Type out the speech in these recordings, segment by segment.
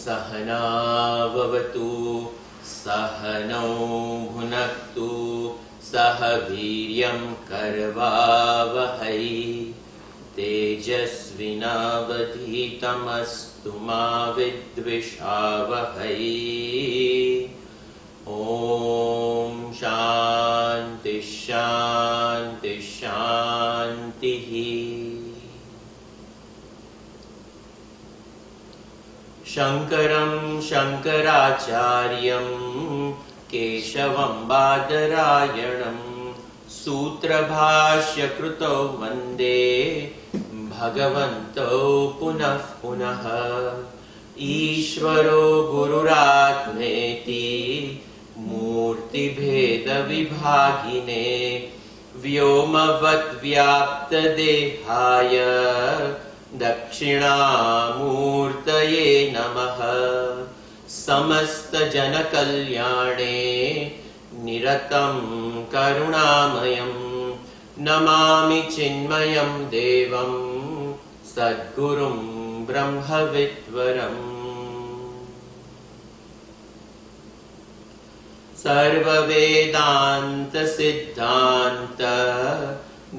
सहना भवतु सहनौ भुनक्तु सह वीर्यं करवावहै तेजस्विनावधीतमस्तु मा विद्विषावहै। ॐ शान्ति शान्ति शान्तिः। शङ्करं शङ्कराचार्यं केशवं बादरायणं सूत्रभाष्यकृतौ वन्दे भगवन्तौ पुनः पुनः। ईश्वरो गुरुरात्मेति मूर्तिभेदविभागिने व्योमवद्व्याप्तदेहाय दक्षिणामूर्तये नमः। समस्तजनकल्याणे निरतं करुणामयं नमामि चिन्मयं देवं सद्गुरुं ब्रह्मविद्वरम्। सर्ववेदान्तसिद्धान्त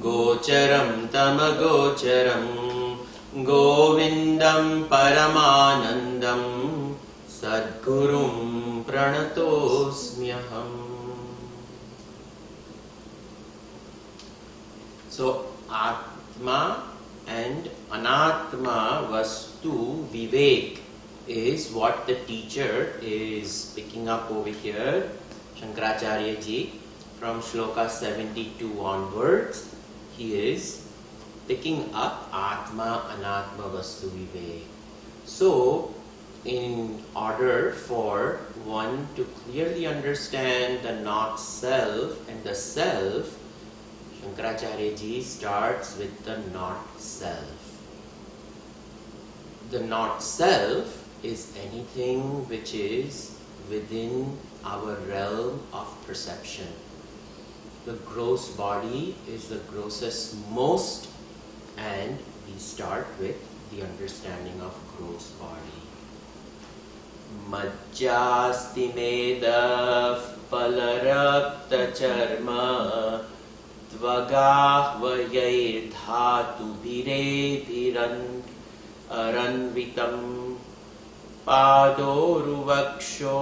गोचरं तमगोचरं गोविन्दं परमानन्दं सद्गुरुं प्रणतोऽस्म्यहम्। So Atma and Anatma Vastu Vivek is what the teacher is picking up over here, Shankaracharya ji, from Shloka 72 onwards. He is picking up Atma, Anatma, Vastu, Vivek. So, in order for one to clearly understand the not self and the self, Shankaracharya ji starts with the not self. The not self is anything which is within our realm of perception. The gross body is the grossest most, and we start with the understanding of gross body. Majjasti medaf palarapta charma tvagahvayair dhatu bhireviran aranvitam padoruvaksho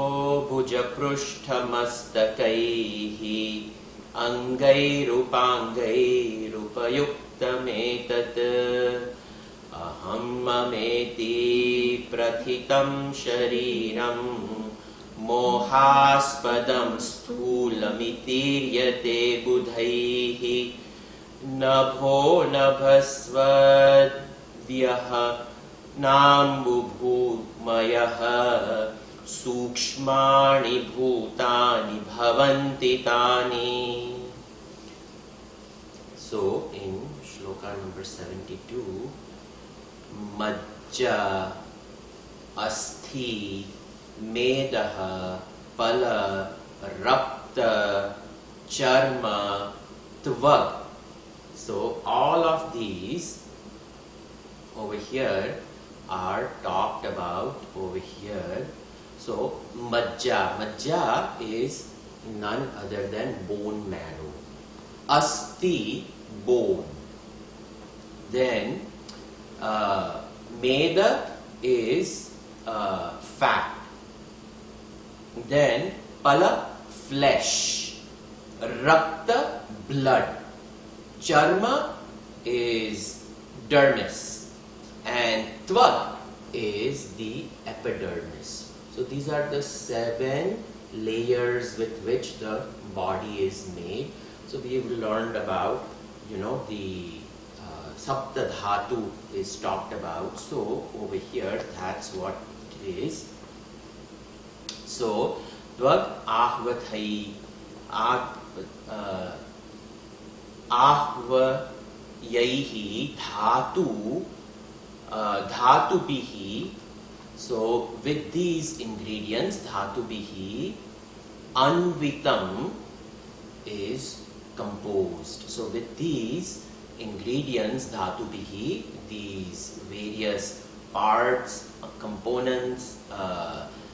bhujaprushthamastakaihi angairupangairupaयुक्तमेतत् aham mameti prathitam shariram मोहास्पदं स्थूलमितीर्यते बुधैः नभो नभस्वद्यः नाम्बुभूमयः सूक्ष्माणि भूतानि भवन्ति तानि. So in shloka number 72, Majja, Asthi, Medaha, Pala, Rapta, Charma, Tvag. So all of these over here are talked about over here. So Majja, Majja is none other than bone marrow. Asti, bone. Then Meda is fat. Then Pala, flesh. Rakta, blood. Charma is dermis. And Tvag is the epidermis. So these are the 7 layers with which the body is made. So we have learned about, the Sapta Dhatu is talked about. So over here, that's what it is. So, Tvag Ahvathai, Ahvayaihi Dhatu, Dhatubihi. So, with these ingredients, Dhatubihi, Anvitam is composed. So, with these ingredients, Dhatubihi, these various parts, components,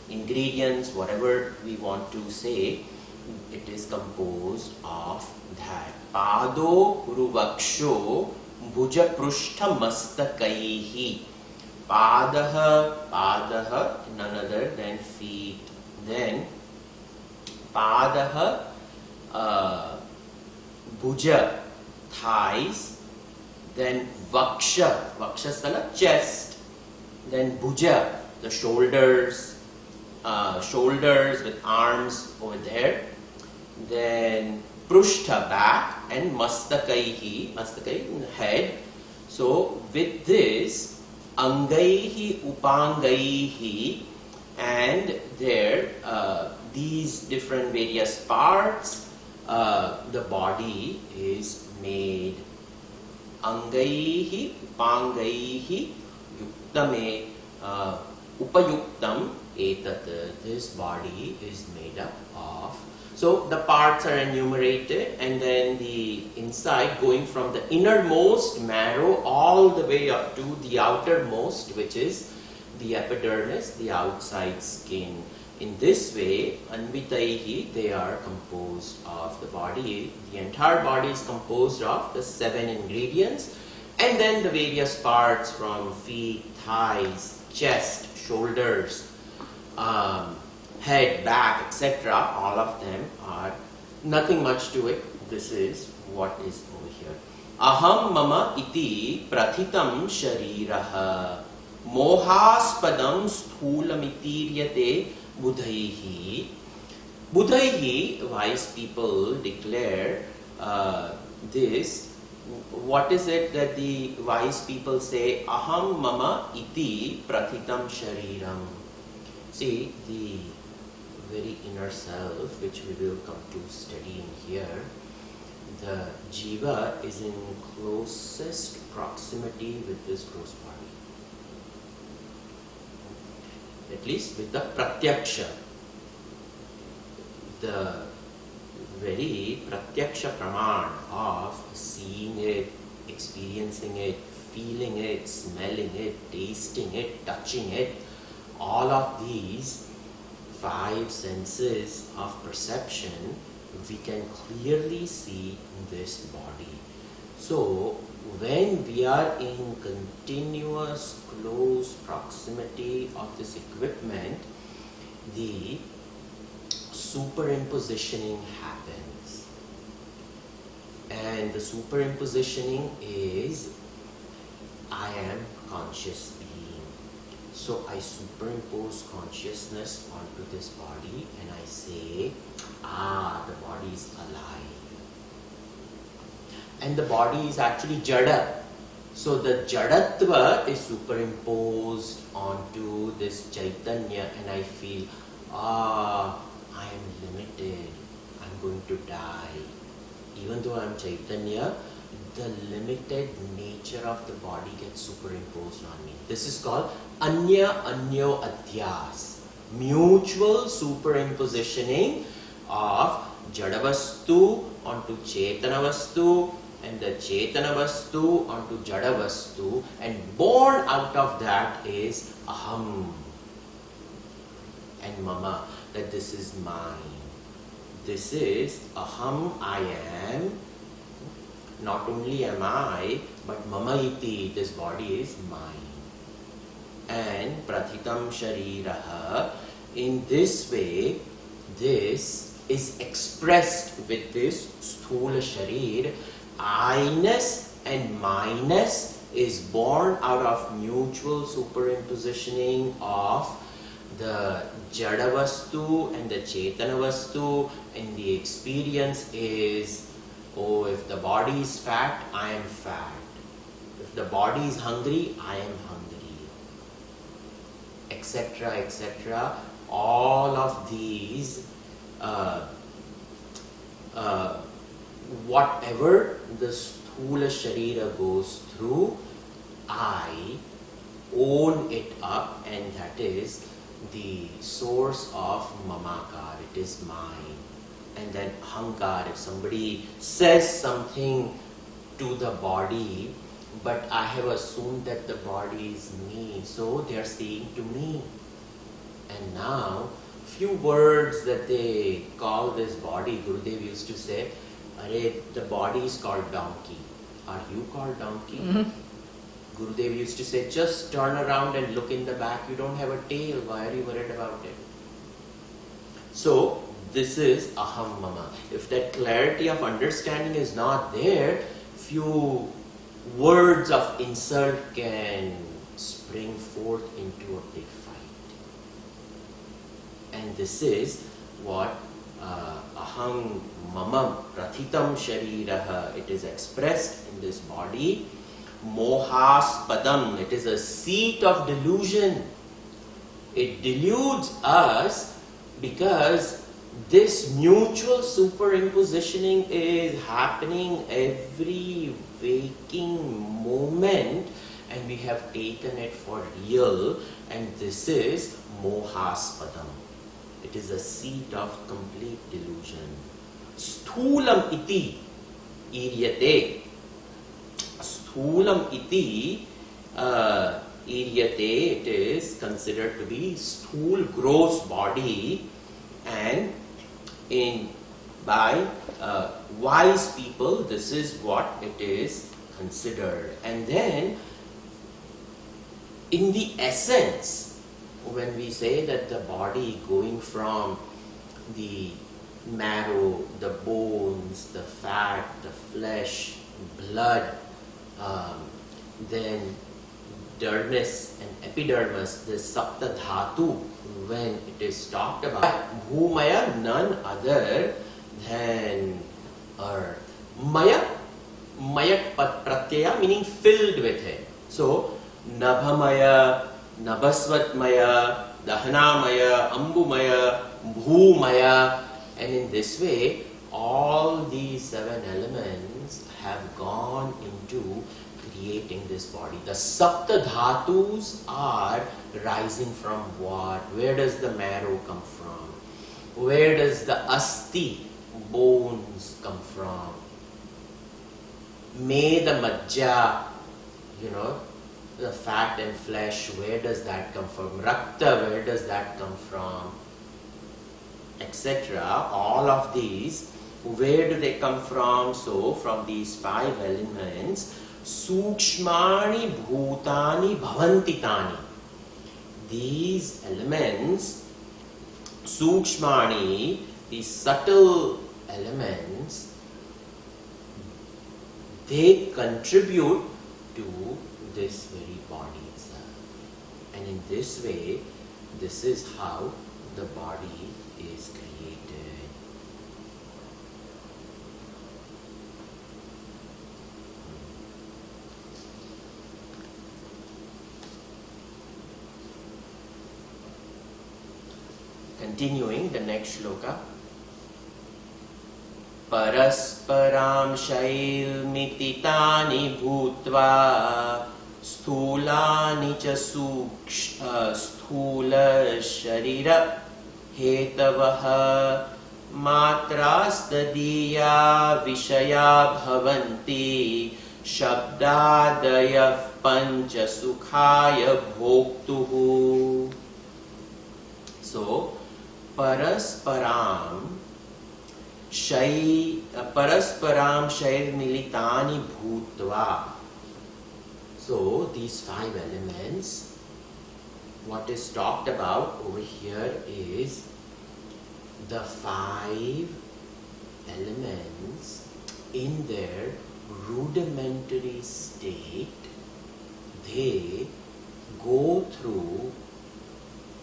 ingredients, whatever we want to say, it is composed of that. Pado ruvaksho bhuja prushta mastakaihi. Padaha, none other than feet. Then Padaha, bhuja, thighs. Then vaksha, vakshasthana, chest. Then bhuja, the shoulders, shoulders with arms over there. Then prushtha, back, and mastakaihi, mastakai, head. So with this, angaihi upangaihi, and there these different various parts, the body is made. Angaihi upangaihi yuktame upayuktam etat. This body is made up of. So the parts are enumerated, and then the inside, going from the innermost marrow all the way up to the outermost, which is the epidermis, the outside skin. In this way, anvitaihi, they are composed of the body. The entire body is composed of the 7 ingredients, and then the various parts from feet, thighs, chest, shoulders, head, back, etc. All of them are nothing much to it. This is what is over here. Aham mama iti prathitam shariraha mohaspadam sthulamitiryate budhaihi. Budhaihi, wise people declare this. What is it that the wise people say? Aham mama iti prathitam shariram. See, the very inner self, which we will come to study in here, the jiva is in closest proximity with this gross body. At least with the pratyaksha. The very pratyaksha praman of seeing it, experiencing it, feeling it, smelling it, tasting it, touching it, all of these 5 senses of perception, we can clearly see this body. So when we are in continuous close proximity of this equipment, the superimpositioning happens. And the superimpositioning is, I am conscious being. So I superimpose consciousness onto this body and I say, the body is alive. And the body is actually jada. So the jadatva is superimposed onto this chaitanya, and I feel, I am limited, I'm going to die. Even though I am chaitanya, the limited nature of the body gets superimposed on me. This is called anyo adhyas, mutual superimpositioning of jadavastu onto chetanavastu, and the chetanavastu onto jadavastu, and born out of that is aham and mama, that this is mine. This is aham, I am. Not only am I, but mama iti, this body is mine. And prathitam shariraha, in this way, this is expressed with this sthula sharir. I-ness and minus is born out of mutual superimpositioning of the jadavastu and the chetanavastu, and the experience is, if the body is fat, I am fat. If the body is hungry, I am hungry. Etc., etc. All of these, whatever the sthula sharira goes through, I own it up, and that is the source of mamakar. It is mine. And then hankar, if somebody says something to the body, but I have assumed that the body is me, so they are saying to me. And now, few words that they call this body, Gurudev used to say, Arey, the body is called donkey. Are you called donkey? Gurudev used to say, just turn around and look in the back. You don't have a tail. Why are you worried about it? So, this is aham mama. If that clarity of understanding is not there, few words of insult can spring forth into a big fight. And this is what aham mama prathitam shariraha. It is expressed in this body. Mohaspadam. It is a seat of delusion. It deludes us because this mutual superimpositioning is happening every waking moment, and we have taken it for real, and this is mohaspadam. It is a seat of complete delusion. Sthulam iti iryate. Sthulam iti iryate, it is considered to be sthul, gross body, and by wise people, this is what it is considered. And then, in the essence, when we say that the body going from the marrow, the bones, the fat, the flesh, blood, then dermis and epidermis, the sapta dhatu, when it is talked about, bhumaya, none other than earth. Maya, mayat pratyaya, meaning filled with it. So, nabhamaya, nabhasvatmaya, dahanamaya, ambumaya, bhumaya, and in this way, all these 7 elements have gone into creating this body. The sapta dhatus are rising from what? Where does the marrow come from? Where does the asti, bones, come from? Meda majja, the fat and flesh, where does that come from? Rakta, where does that come from? Etc. All of these, where do they come from? So, from these 5 elements, Sukshmani bhutani bhavantitani. These elements, Sukshmani, these subtle elements, they contribute to this very body itself. And in this way, this is how the body is created. Continuing the next shloka. Parasparam shailmititani bhutva sthulani cha sthula sharira hetavaha matrastadiya vishaya bhavanti shabdadaya pancha sukhaya bhoktuhu. So, parasparam shair militani bhutva. So these 5 elements, what is talked about over here is the 5 elements in their rudimentary state. They go through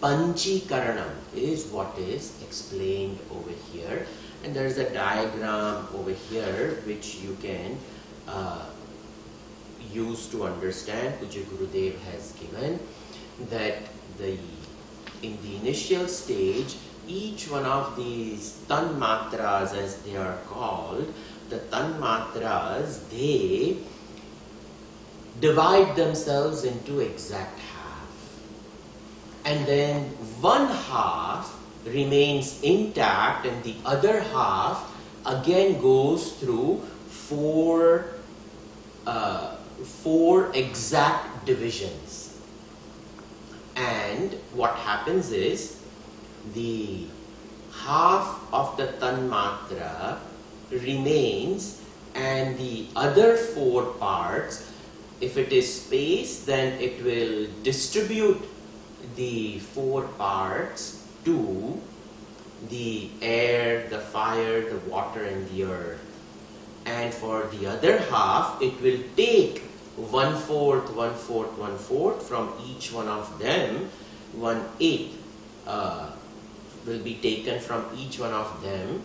Panchikaranam is what is explained over here, and there is a diagram over here which you can use to understand. Puja Gurudev has given that in the initial stage, each one of these Tanmatras, as they are called, the Tanmatras, they divide themselves into exact half. And then one half remains intact and the other half again goes through 4 4 exact divisions. And what happens is the half of the Tanmatra remains, and the other 4 parts, if it is space, then it will distribute the 4 parts to the air, the fire, the water, and the earth. And for the other half, it will take 1/4, 1/4, 1/4 from each one of them. 1/8 will be taken from each one of them.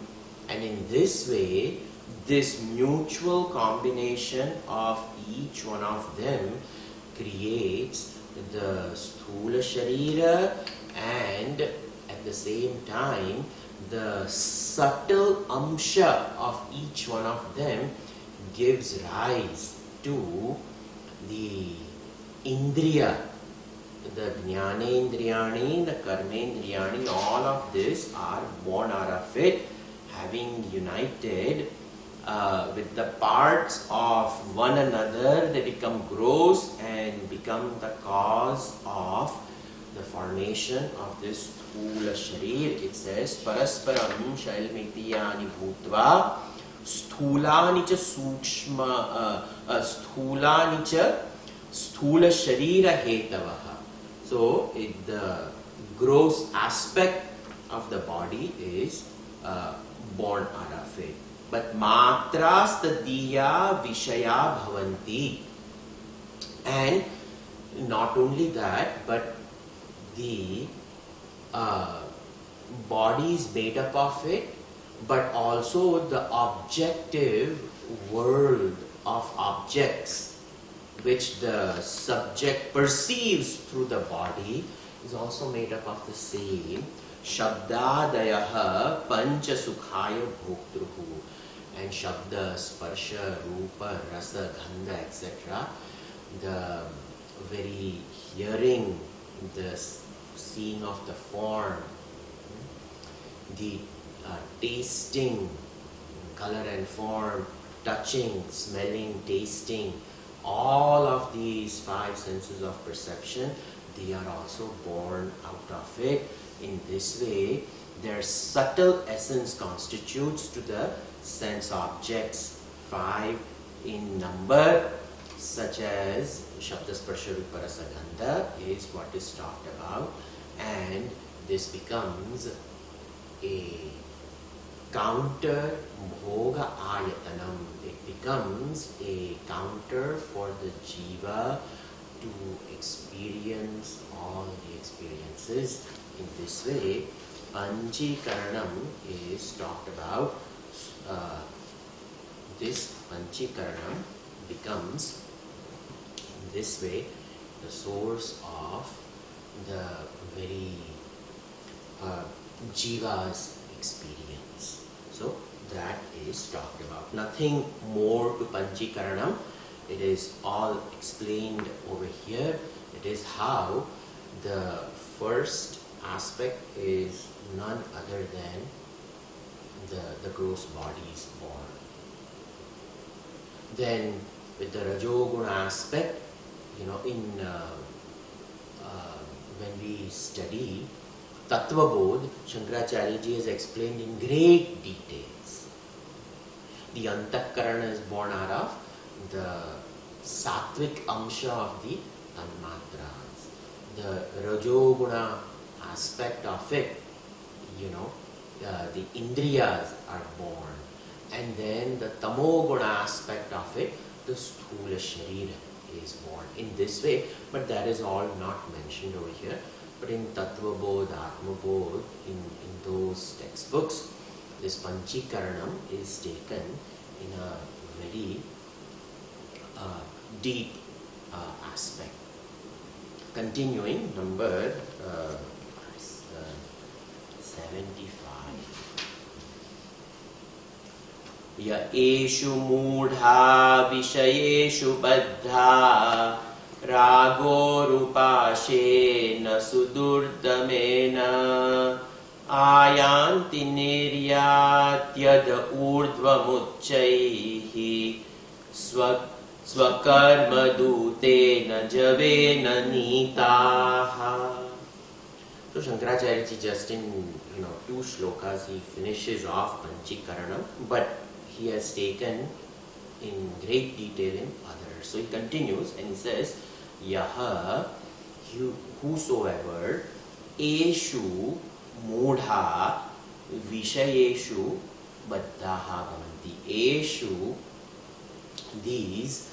And in this way, this mutual combination of each one of them creates the Sthula Sharira, and at the same time, the subtle amsha of each one of them gives rise to the Indriya, the Jnanendriyani, the Karmendriyani. All of this are born out of it, having united with the parts of one another. They become gross and become the cause of the formation of this Sthula Sharir. It says, Parasparam Shailmitiyani Bhutva Sthulani cha Sukshma Sthulani cha Sthula Sharira Hetavaha. So, the gross aspect of the body is born out of it. But matras tadiya vishaya bhavanti. And not only that, but the body is made up of it, but also the objective world of objects which the subject perceives through the body is also made up of the same. Shabdadayaha pancha sukhaya bhoktruhu. And Shabda, Sparsha, Rupa, Rasa, Gandha, etc. The very hearing, the seeing of the form, the tasting, color and form, touching, smelling, tasting, all of these 5 senses of perception, they are also born out of it. In this way, their subtle essence constitutes to the sense objects, 5 in number, such as Shabda, Sparsha, Rupa, Rasa, Gandha is what is talked about, and this becomes a counter bhoga ayatanam. It becomes a counter for the jiva to experience all the experiences. In this way, Panchikaranam is talked about. This Panchikaranam becomes, in this way, the source of the very jiva's experience. So that is talked about. Nothing more to Panchikaranam. It is all explained over here. It is how the first aspect is none other than the gross body is born. Then with the Rajoguna aspect, when we study Tattva Bodh, Shankaracharya ji has explained in great details. The Antakarana is born out of the Sattvic Amsha of the Tanmatras. The Rajoguna aspect of it, the Indriyas are born. And then the Tamoguna aspect of it, the Sthula Sharira is born. In this way, but that is all not mentioned over here. But in Tattva Bodh, Atma Bodh, in those textbooks, this Panchikaranam is taken in a very deep aspect. Continuing, number 75. Ya eshu mudha vishayeshu baddha rago rupashena sudurdamena ayanti niryatyad urdhva muchaihi Swakarma dutena javena nitaha. So Shankaracharya ji just in two shlokas he finishes off Panchikaranam, but he has taken in great detail in others. So he continues and he says, Yaha, whosoever, eshu mudha vishayeshu baddhaha bhavanti. Eshu, these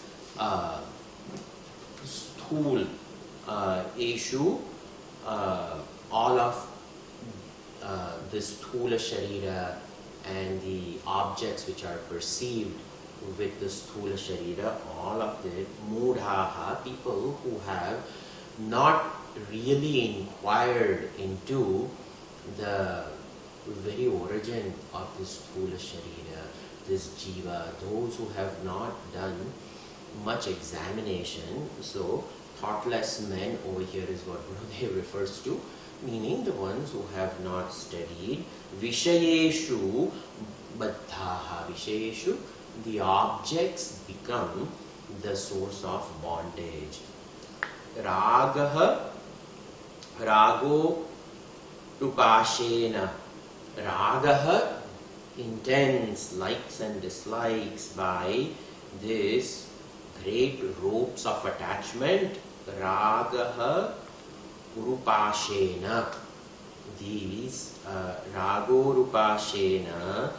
sthul, eshu, all of the sthula sharira and the objects which are perceived with the sthula sharira, all of the mudhaha, people who have not really inquired into the very origin of this sthula sharira, this jiva, those who have not done much examination. So thoughtless men over here is what Gurudev refers to, meaning the ones who have not studied. Vishayeshu baddhaha. Vishayeshu, the objects become the source of bondage. Ragaha, rago rupashena. Ragaha, intense likes and dislikes by this great ropes of attachment. Ragaha rupashena. These rago rupashena,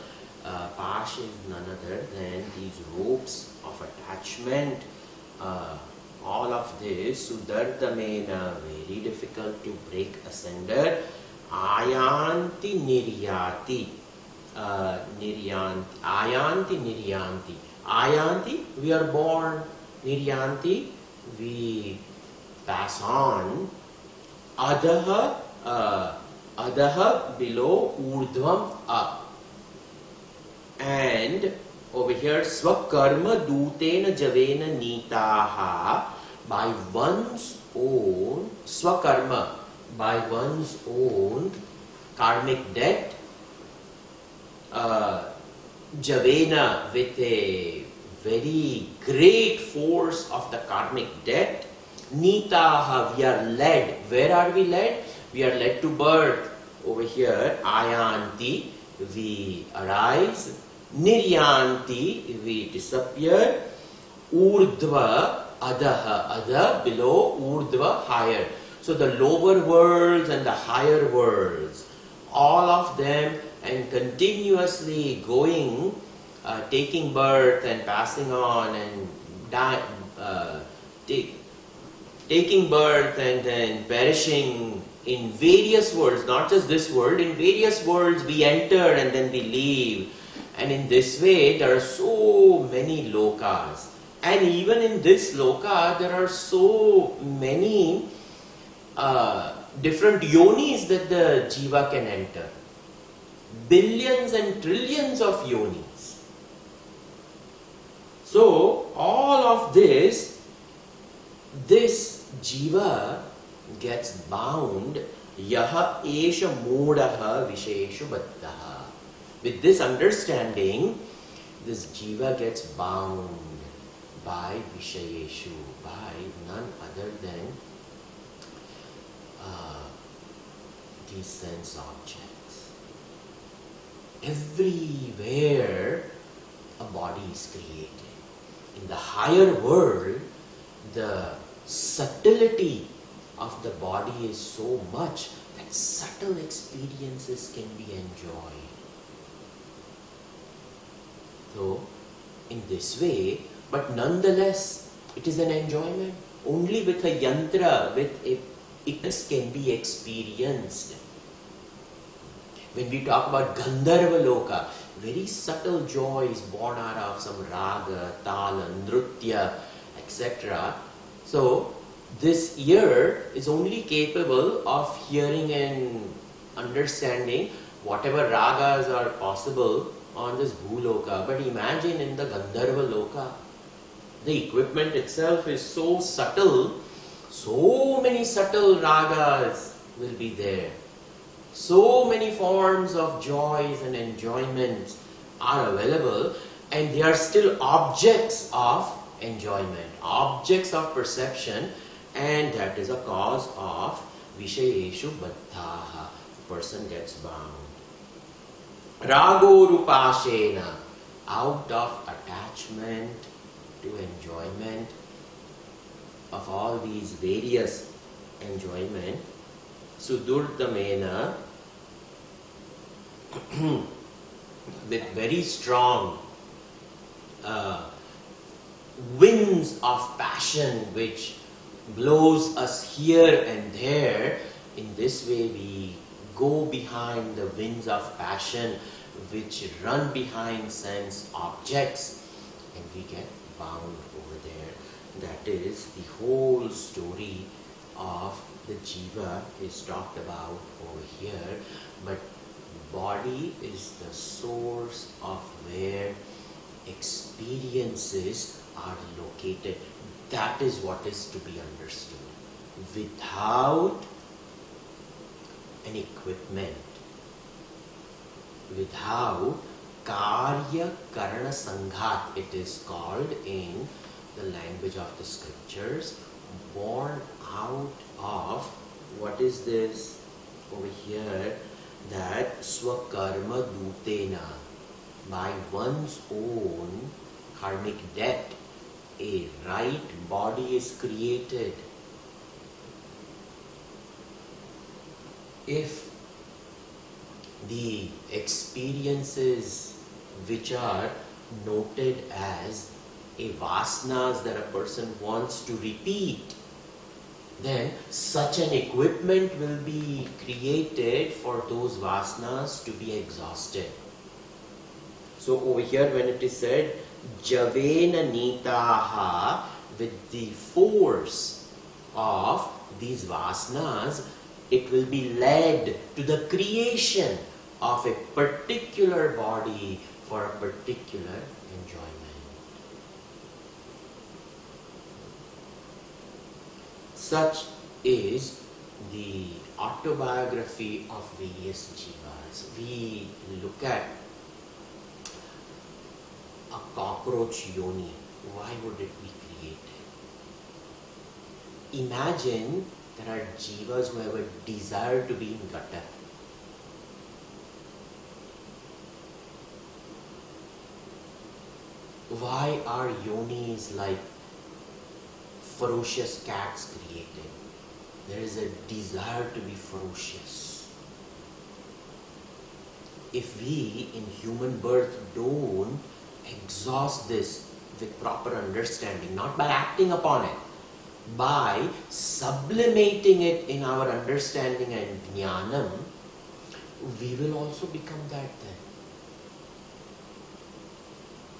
pash is none other than these ropes of attachment. All of this sudardamena, very difficult to break asunder. Ayanti niryati. Ayanti niryanti. Ayanti, we are born. Niryanti, we pass on. Adaha, adaha, below. Urdhvam, up. And over here, swakarma dutena javena nitaha, by one's own swakarma, by one's own karmic debt, javena, with a very great force of the karmic debt, nitaha, we are led. Where are we led? We are led to birth. Over here, ayanti, we arise. Niryanti, we disappear. Urdhva, adaha, adha, below. Urdhva, higher. So the lower worlds and the higher worlds, all of them, and continuously going, taking birth and passing on and taking birth and then perishing in various worlds, not just this world, in various worlds we enter and then we leave. And in this way, there are so many lokas. And even in this loka, there are so many different yonis that the jiva can enter. Billions and trillions of yonis. So, all of this jiva gets bound. Yaha esha modaha visheshu baddhaha. With this understanding, this jiva gets bound by vishayeshu, by none other than these sense objects. Everywhere a body is created. In the higher world, the subtlety of the body is so much that subtle experiences can be enjoyed. So, in this way, but nonetheless, it is an enjoyment. Only with a yantra, with a ignorance can be experienced. When we talk about Gandharva Loka, very subtle joy is born out of some raga, tala, nrutya, etc. So, this ear is only capable of hearing and understanding whatever ragas are possible on this Bhuloka. But imagine in the Gandharva Loka, the equipment itself is so subtle, so many subtle ragas will be there. So many forms of joys and enjoyments are available, and they are still objects of enjoyment, objects of perception, and that is a cause of Vishayeshu Baddhaha. Person gets bound. Rago Rupashena, out of attachment to enjoyment of all these various enjoyment, Sudurdamena, with very strong winds of passion which blows us here and there. In this way we go behind the winds of passion which run behind sense objects, and we get bound over there. That is the whole story of the jiva is talked about over here. But body is the source of where experiences are located. That is what is to be understood. Without an equipment, without karya karana sanghat, it is called in the language of the scriptures, born out of, what is this over here, that swakarma dutena, by one's own karmic debt, a right body is created. If the experiences which are noted as a vasanas that a person wants to repeat, then such an equipment will be created for those vasanas to be exhausted. So over here when it is said, Javena Nitaha, with the force of these vasanas, it will be led to the creation of a particular body for a particular enjoyment. Such is the autobiography of various jivas. We look at a cockroach yoni. Why would it be created? Imagine there are jivas who have a desire to be in gutter. Why are yonis like ferocious cats created? There is a desire to be ferocious. If we in human birth don't exhaust this with proper understanding, not by acting upon it, by sublimating it in our understanding and jnanam, we will also become that then.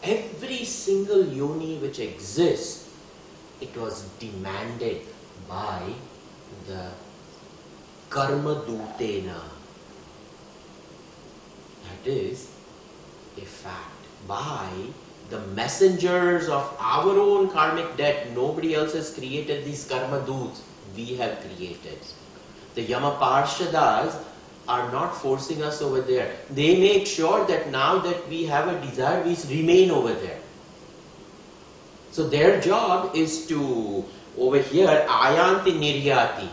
Every single yoni which exists, it was demanded by the karma dutena. That is a fact. By the messengers of our own karmic debt, nobody else has created these karma doots. We have created. The Yama Parshadas are not forcing us over there. They make sure that now that we have a desire, we remain over there. So their job is to, over here, ayanti niryati.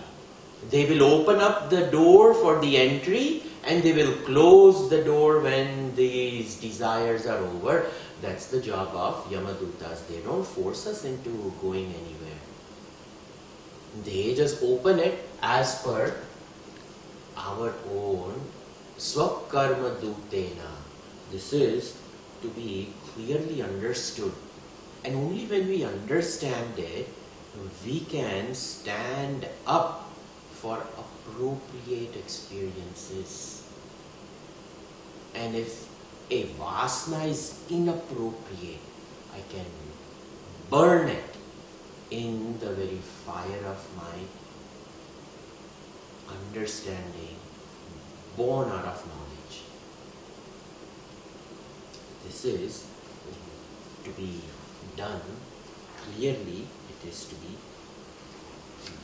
They will open up the door for the entry and they will close the door when these desires are over. That's the job of Yamadutas. They don't force us into going anywhere. They just open it as per our own swakarma dutena. This is to be clearly understood. And only when we understand it, we can stand up for appropriate experiences. And if a vasana is inappropriate, I can burn it in the very fire of my understanding, born out of knowledge. This is to be done. Clearly, it is to be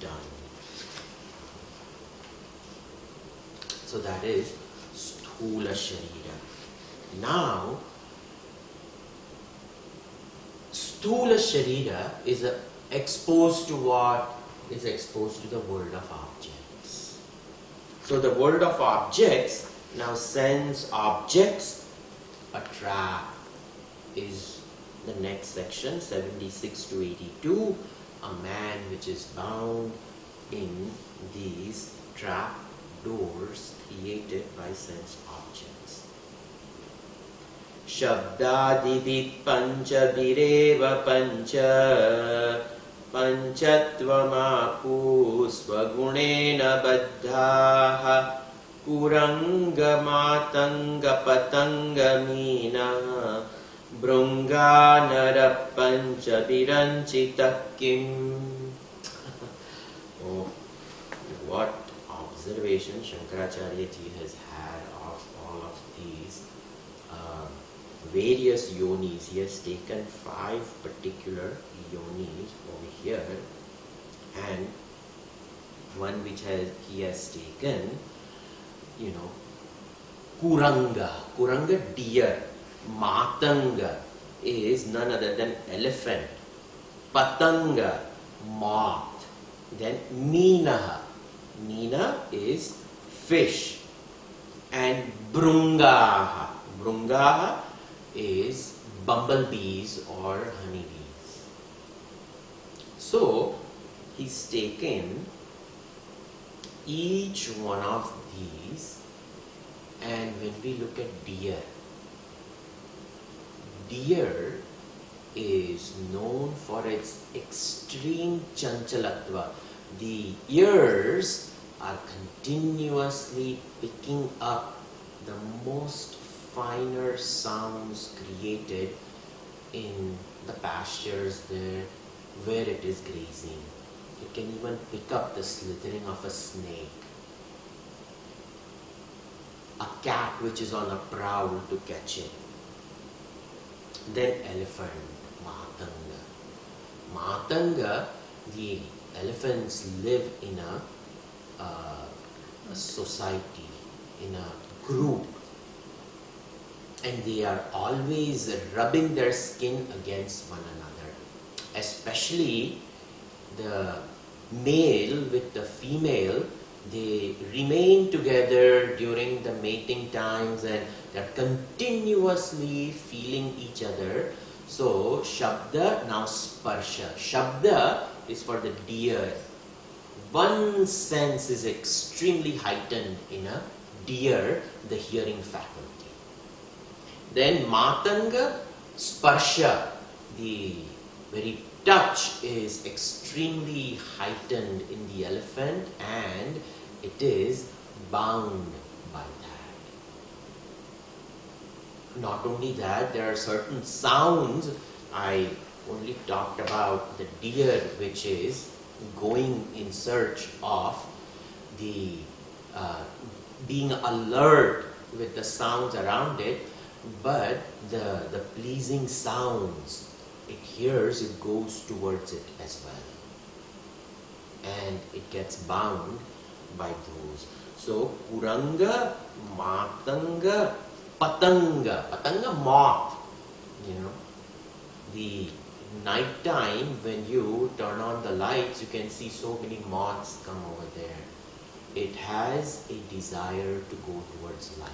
done. So that is sthula sharira. Now, Sthula Sharira is exposed to what? Is exposed to the world of objects. So the world of objects now sends objects. A trap is the next section, 76 to 82. A man which is bound in these trap doors created by sense objects. Shabdadidit pancha vireva pancha panchatvamapu swagunena baddhaha kuranga matanga patanga mina brunganara pancha viranchita kim. Oh, what observation Shankaracharya ji has had of all of these various yonis. He has taken 5 particular yonis over here, and one which he has taken, Kuranga deer, Matanga is none other than elephant, Patanga moth, then Meena is fish, and Brungaha is bumblebees or honeybees. So he's taken each one of these, and when we look at deer is known for its extreme chanchalatva. The ears are continuously picking up the most finer sounds created in the pastures there where it is grazing. It can even pick up the slithering of a snake, a cat which is on a prowl to catch it. Then elephant, Matanga, the elephants live in a society, in a group, and they are always rubbing their skin against one another, especially the male with the female. They remain together during the mating times, and they're continuously feeling each other. So Shabda, now Sparsha. Shabda is for the deer. One sense is extremely heightened in a deer, the hearing faculty. Then Matanga, Sparsha, the very touch is extremely heightened in the elephant, and it is bound by that. Not only that, there are certain sounds. I only talked about the deer which is going in search of the being alert with the sounds around it, but the pleasing sounds it hears, it goes towards it as well, and it gets bound by those. So Kuranga, Matanga, Patanga moth. The night time when you turn on the lights, you can see so many moths come over there. It has a desire to go towards light,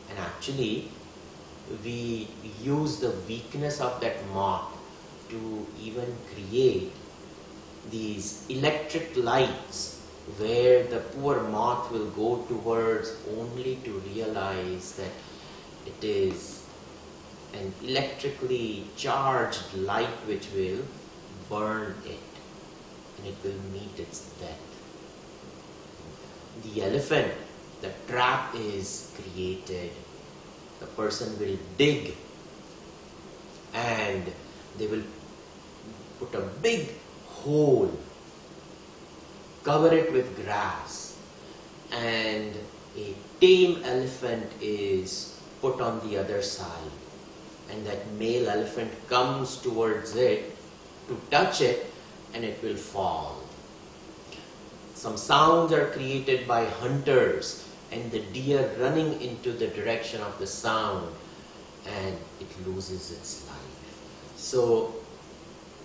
and actually we use the weakness of that moth to even create these electric lights where the poor moth will go towards, only to realize that it is an electrically charged light which will burn it, and it will meet its death. The elephant, the trap is created. The person will dig, and they will put a big hole, cover it with grass, and a tame elephant is put on the other side, and that male elephant comes towards it to touch it, and it will fall. Some sounds are created by hunters, and the deer running into the direction of the sound, and it loses its life. So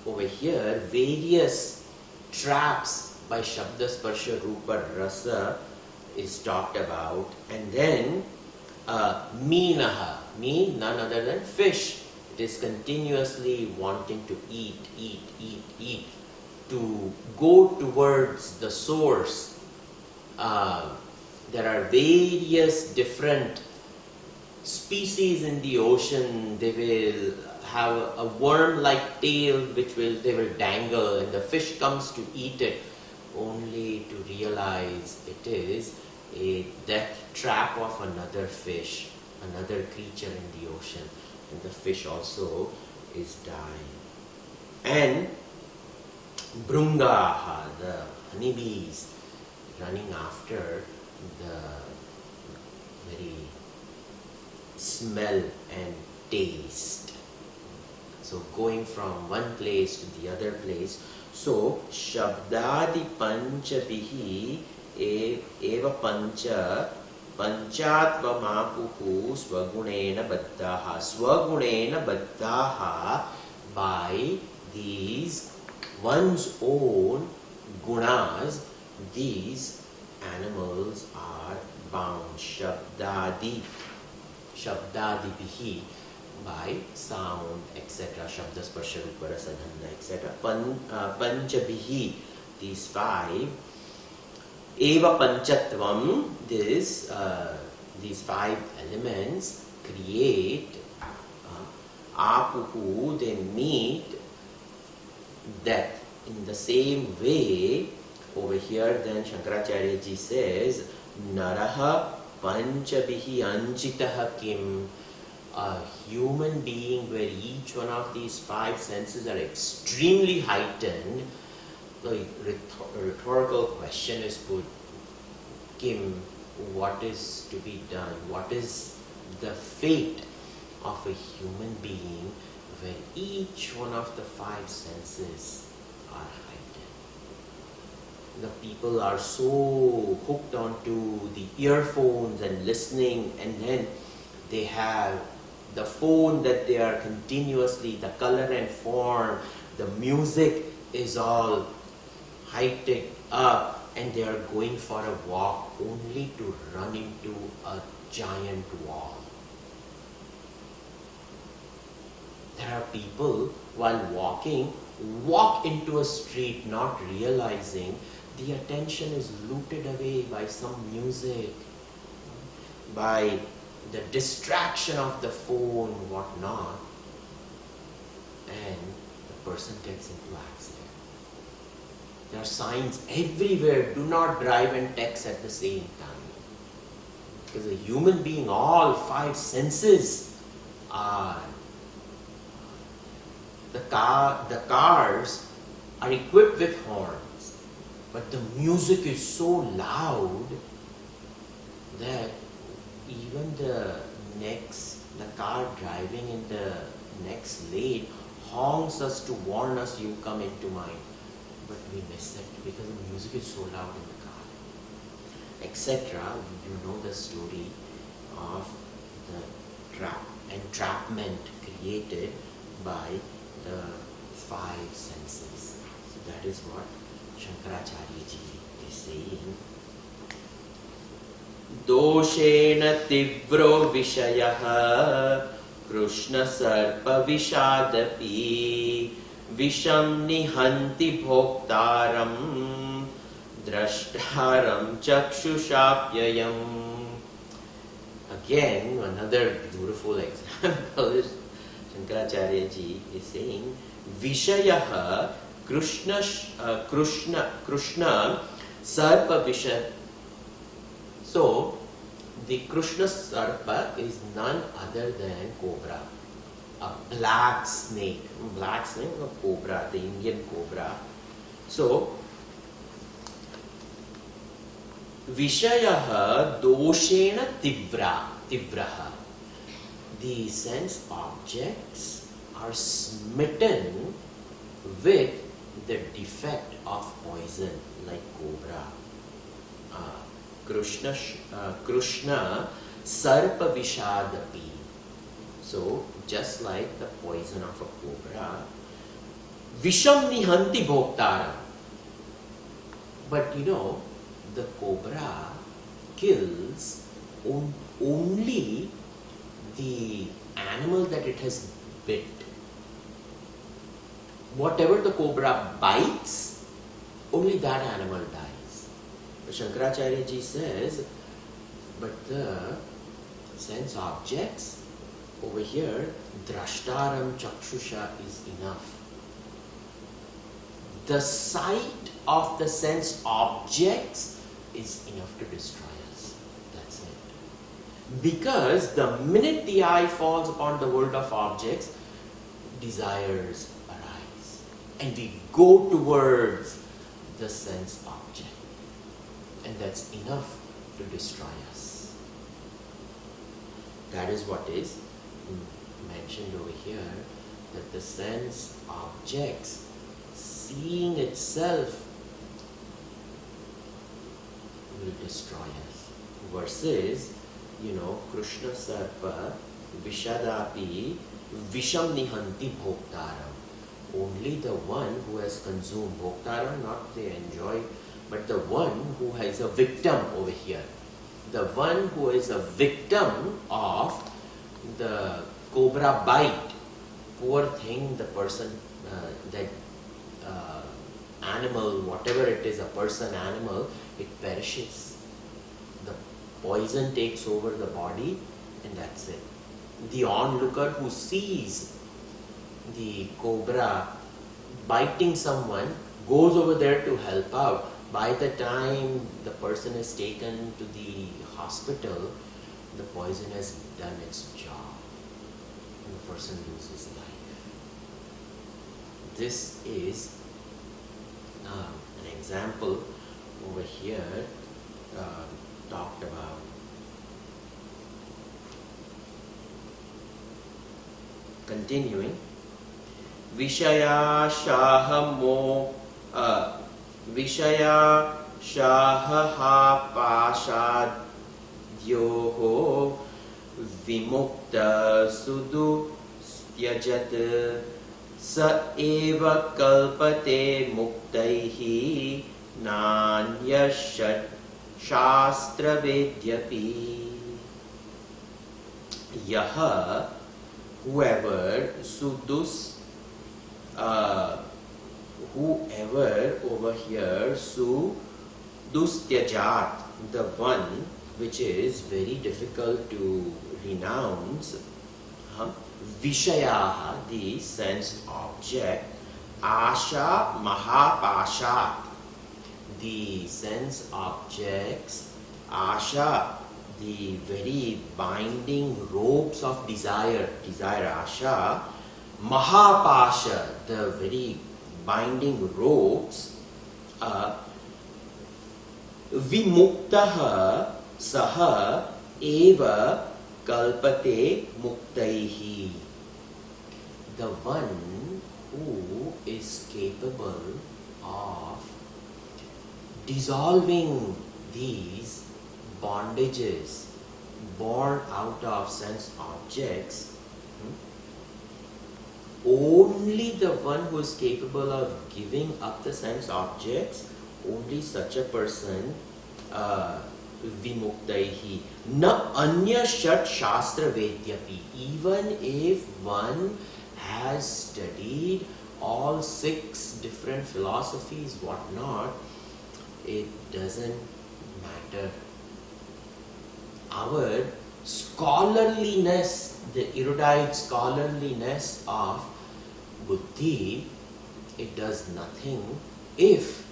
over here, various traps by Shabda, Sparsha, Rupa, Rasa is talked about. And then Meenaha, mean none other than fish. It is continuously wanting to eat, to go towards the source. There are various different species in the ocean. They will have a worm-like tail which they will dangle, and the fish comes to eat it, only to realize it is a death trap of another fish, another creature in the ocean, and the fish also is dying. And Brungaha, the honeybees, running after the very smell and taste. So going from one place to the other place. So Shabdadi Panchabihi eva pancha panchatva mapuhu swagunena baddhaha, by these one's own gunas, these animals are bound. Shabdadi bihi, by sound, etc. Shabda, Sparsha, Rupa, Rasa, Gandha, etc. Panchabihi, these five. Eva Panchatvam, these five elements create apuhu, they meet death. In the same way, over here then Shankaracharya ji says, Naraha Panchabihi Anjitaha Kim, a human being where each one of these five senses are extremely heightened. The rhetorical question is put, Kim, what is to be done? What is the fate of a human being where each one of the five senses are heightened? The people are so hooked onto the earphones and listening, and then they have the phone that they are continuously, the color and form, the music is all heightened up, and they are going for a walk only to run into a giant wall. There are people while walking, walk into a street not realizing the attention is looted away by some music, by the distraction of the phone, whatnot, and the person gets into accident. There are signs everywhere, do not drive and text at the same time. Because a human being, all five senses are, the cars are equipped with horns, but the music is so loud that even the car driving in the next lane honks us to warn us, you come into mine. But we miss it because the music is so loud in the car, etc. You know the story of the entrapment created by the five senses. So that is what Shankaracharya ji is saying. Doshena tivro vishayaha Krishna sarpa vishadapi Visham nihanti bhoktaram drashtaram chakshushapyayam. Again, another beautiful example. Shankaracharya ji is saying, Vishayaha Krishna sarpa visha. So, the Krishna sarpa is none other than cobra. A black snake, a cobra, the Indian cobra. So, Vishayaha doshena tivraha. The sense objects are smitten with the defect of poison, like cobra. Krishna sarpa vishadapi. So, just like the poison of a cobra, Visham nihanti bhoktaram. But the cobra kills only the animal that it has bit. Whatever the cobra bites, only that animal dies. But Shankaracharya ji says, but the sense objects over here, drashtaram chakshusha is enough. The sight of the sense objects is enough to destroy us. That's it. Because the minute the eye falls upon the world of objects, desires arise. And we go towards the sense object. And that's enough to destroy us. That is what is mentioned over here, that the sense objects, seeing itself, will destroy us. Versus, Krishna Sarpa, Vishadapi, Visham Nihanti Bhoktaram. Only the one who has consumed Bhoktaram, not the enjoy, but the one who is a victim over here. The one who is a victim of the cobra bite. Poor thing, the person, that animal, whatever it is, a person, animal, it perishes. The poison takes over the body, and that's it. The onlooker who sees the cobra biting someone goes over there to help out. By the time the person is taken to the hospital, the poison has done its job, and the person loses life. This is an example over here talked about. Continuing, Vishaya Shahamo Vishaya Shaha Pashadyoho Vimukta Sudu Styajat Sa eva kalpate muktaihi nanyashat shastra vedyapi. Yaha, whoever, sudus, whoever over here, sudustyajat, the one which is very difficult to renounce, Vishayaha, the sense object, Asha Mahapashat, the sense objects, Asha, the very binding ropes of desire, Asha, Mahapasha, the very binding ropes, Vimuktaha Saha Eva Kalpate Muktaihi, the one who is capable of dissolving these bondages born out of sense objects. Only the one who is capable of giving up the sense objects, only such a person, Vimuktaihi. Na anya shat shastra vedyapi. Even if one has studied all 6 different philosophies, whatnot, it doesn't matter. Our scholarliness, the erudite scholarliness of buddhi, it does nothing if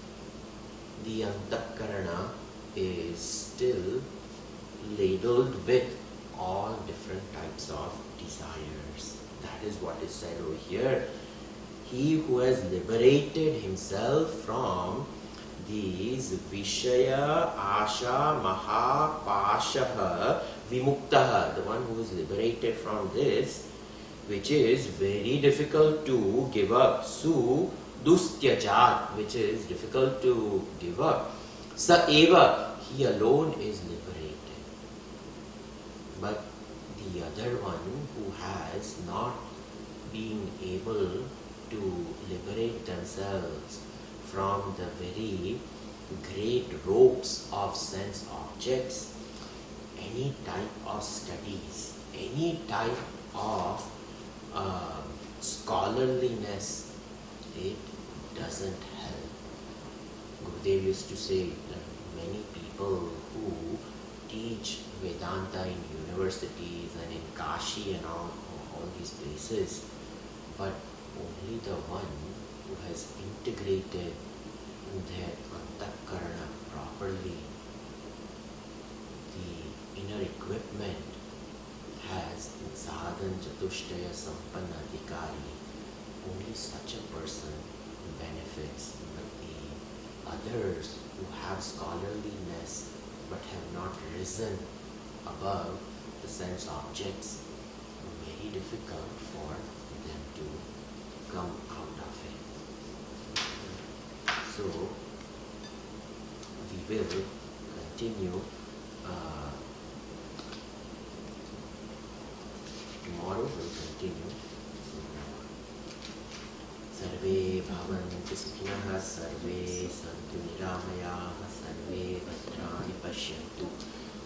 the antakarana is still ladled with all different types of desires. That is what is said over here. He who has liberated himself from these Vishaya, Asha, Maha, Pashaha, Vimuktaha, the one who is liberated from this, which is very difficult to give up. Su Dustyajat, which is difficult to give up. Sa Eva, he alone is liberated. But the other one who has not been able to liberate themselves from the very great ropes of sense objects, any type of studies, any type of scholarliness, it doesn't help. Gurudev used to say that many people who teach Vedanta in universities and in Kashi and all these places, but only the one who has integrated their antakarana properly, the inner equipment, has sadhan chatushtaya sampanna adhikari. Only such a person benefits, but the others who have scholarliness but have not risen above the sense objects, very difficult for them to come out of it. So we will continue tomorrow. We'll continue. Sarve bhavantu sukhinah, sarve santu niramayah, sarve bhadrani pashyantu,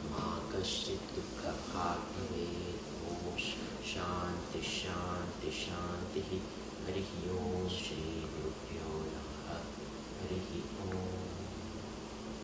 ma kaschit dukkha bhag bhavet. Om shanti shanti shanti.